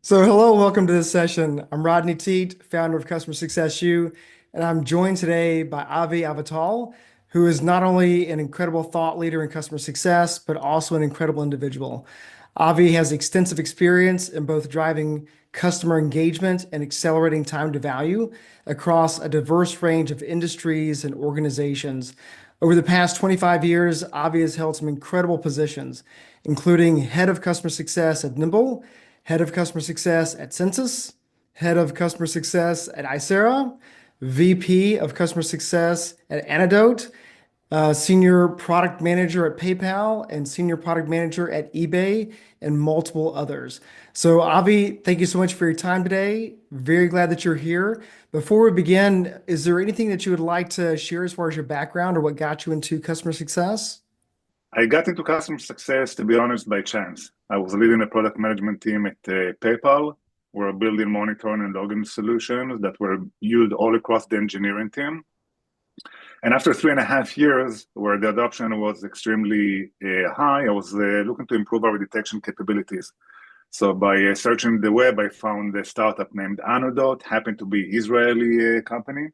So, hello, welcome to this session. I'm Rodney Teet, founder of Customer Success U, and I'm joined today by Avi Avital, who is not only an incredible thought leader in customer success, but also an incredible individual. Avi has extensive experience in both driving customer engagement and accelerating time to value across a diverse range of industries and organizations. Over the past 25 years, Avi has held some incredible positions, including head of customer success at Nimble, head of customer success at Census, head of customer success at Icera, VP of customer success at Antidote, senior product manager at PayPal, and senior product manager at eBay, and multiple others. So, Avi, thank you so much for your time today. Very glad that you're here. Before we begin, is there anything that you would like to share as far as your background or what got you into customer success? I got into customer success, to be honest, by chance. I was leading a product management team at PayPal. We're building monitoring and logging solutions that were used all across the engineering team. And after 3.5 years, where the adoption was extremely high, I was looking to improve our detection capabilities. So by searching the web, I found a startup named Anodot, happened to be Israeli company.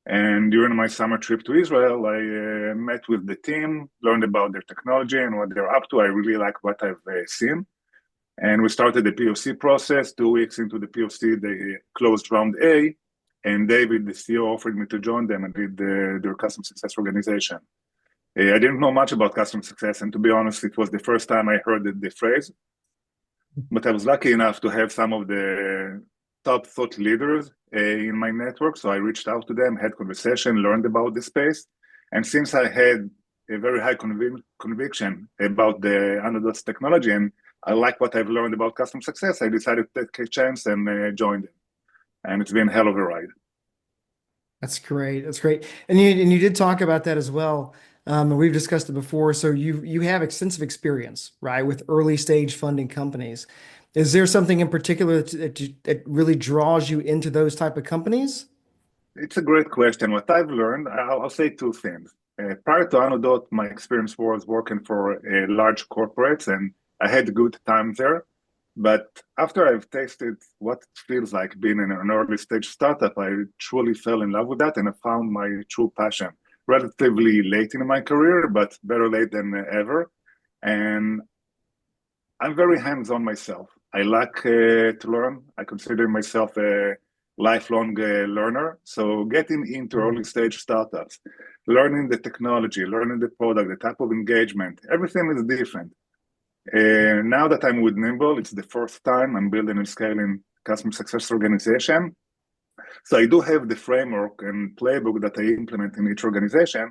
And during my summer trip to Israel, I met with the team, learned about their technology and what they're up to. I really like what I've seen. And we started the POC process. 2 weeks into the POC, they closed round A. And David, the CEO, offered me to join them and lead their customer success organization. I didn't know much about customer success. And to be honest, it was the first time I heard the phrase. But I was lucky enough to have some of the top thought leaders in my network. So I reached out to them, had conversation, learned about the space. And since I had a very high conviction about the Anodot's technology and I like what I've learned about customer success, I decided to take a chance and joined them. And it's been a hell of a ride. That's great. That's great. And you did talk about that as well. And we've discussed it before. So you have extensive experience, right, with early stage funding companies. Is there something in particular that really draws you into those type of companies? It's a great question. What I've learned, I'll say two things. Prior to Anodot, my experience was working for large corporates, and I had good time there. But after I've tasted what it feels like being in an early stage startup, I truly fell in love with that, and I found my true passion relatively late in my career, but better late than ever. And I'm very hands-on myself. I like to learn. I consider myself a lifelong learner. So getting into early stage startups, learning the technology, learning the product, the type of engagement, everything is different. Now that I'm with Nimble, it's the first time I'm building and scaling customer success organization. So I do have the framework and playbook that I implement in each organization,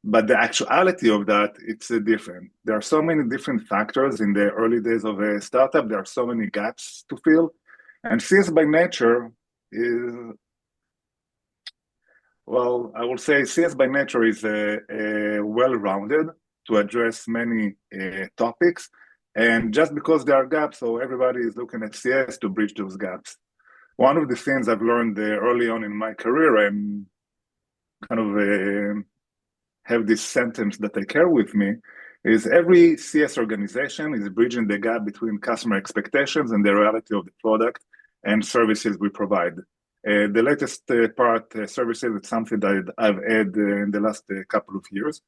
but the actuality of that, it's different. There are so many different factors in the early days of a startup. There are so many gaps to fill. And CS by nature is, well, I will say CS by nature is well-rounded to address many topics. And just because there are gaps, so everybody is looking at CS to bridge those gaps. One of the things I've learned early on in my career, I'm kind of have this sentence that I carry with me, is every CS organization is bridging the gap between customer expectations and the reality of the product and services we provide. The latest services, it's something that I've had in the last couple of years.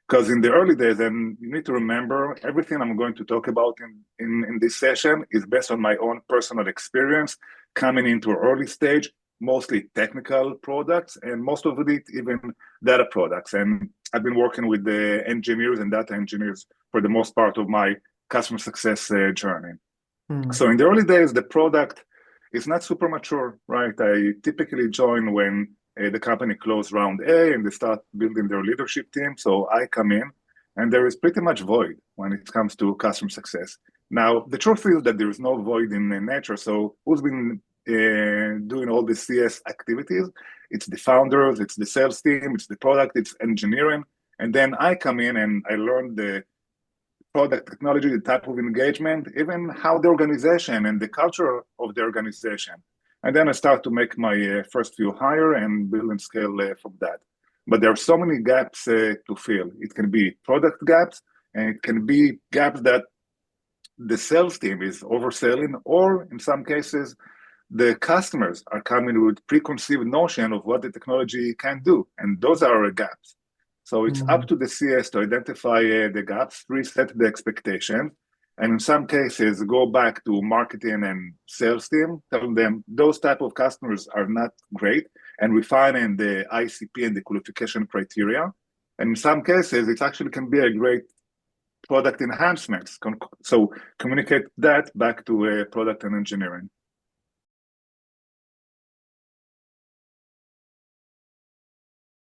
Because in the early days, and you need to remember, everything I'm going to talk about in this session is based on my own personal experience coming into an early stage, mostly technical products, and most of it even data products. And I've been working with the engineers and data engineers for the most part of my customer success journey. Hmm. So in the early days, the product is not super mature, right? I typically join when the company closed round A and they start building their leadership team. So I come in and there is pretty much void when it comes to customer success. Now, the truth is that there is no void in nature. So who's been doing all the CS activities? It's the founders, it's the sales team, it's the product, it's engineering. And then I come in and I learn the product technology, the type of engagement, even how the organization and the culture of the organization. And then I start to make my first few hire and build and scale from that. But there are so many gaps to fill. It can be product gaps, and it can be gaps that the sales team is overselling, or in some cases, the customers are coming with preconceived notion of what the technology can do, and those are our gaps. So it's up Mm. to the CS to identify the gaps, reset the expectation, and in some cases go back to marketing and sales team, tell them those type of customers are not great, and refining the ICP and the qualification criteria. And in some cases, it actually can be a great product enhancements. So communicate that back to product and engineering.